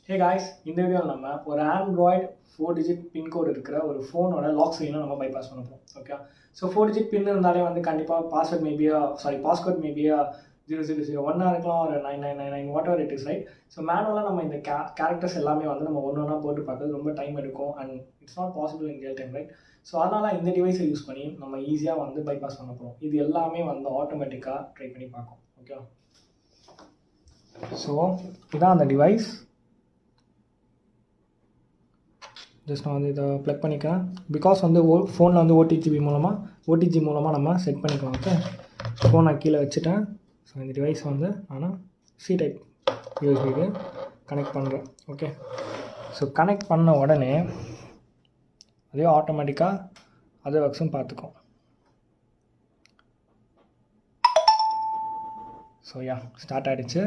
Hey guys, இந்த வீடியோவில் நம்ம ஒரு ஆண்ட்ராய்டு 4 டிஜிட் பின்கோடு இருக்கிற ஒரு ஃபோனோட லாக் ஸ்க்ரீனை நம்ம பைபாஸ் பண்ண போகிறோம். ஓகே, ஸோ 4 டிஜிட் பின் இருந்தாலே வந்து கண்டிப்பாக பாஸ்வேர்ட் பாஸ்வேர்ட் மேபியா 0001 இருக்கலாம், ஒரு 9999 what ever it is, right? So மேனுவலாக நம்ம இந்த கேரக்டர்ஸ் எல்லாமே வந்து நம்ம ஒன்று ஒன்றா போட்டு பார்க்கறது ரொம்ப டைம் எடுக்கும் and it's not possible in real time, right? So அதனால் இந்த டிவைஸை யூஸ் பண்ணி நம்ம ஈஸியாக வந்து பைபாஸ் பண்ண போகிறோம். இது எல்லாமே வந்து ஆட்டோமேட்டிக்காக ட்ரை பண்ணி பார்க்கும். ஓகே, ஸோ இதான் அந்த டிவைஸ். ஜஸ்ட் நான் வந்து இதை ப்ளக் பண்ணிக்கிறேன். பிகாஸ் வந்து ஃபோனில் வந்து ஓடிஜி மூலமாக நம்ம செட் பண்ணிக்கலாம். ஓகே, ஃபோன் நான் கீழே வச்சுட்டேன். ஸோ இந்த டிவைஸ் வந்து நான் சி டைப் யூஎஸ்பிக்கு கனெக்ட் பண்ணுறேன். ஓகே, ஸோ கனெக்ட் பண்ண உடனே அதே ஆட்டோமேட்டிக்காக அதே ஒர்க்ஸும் பார்த்துக்கும். ஸோ ஸ்டார்ட் ஆகிடுச்சு.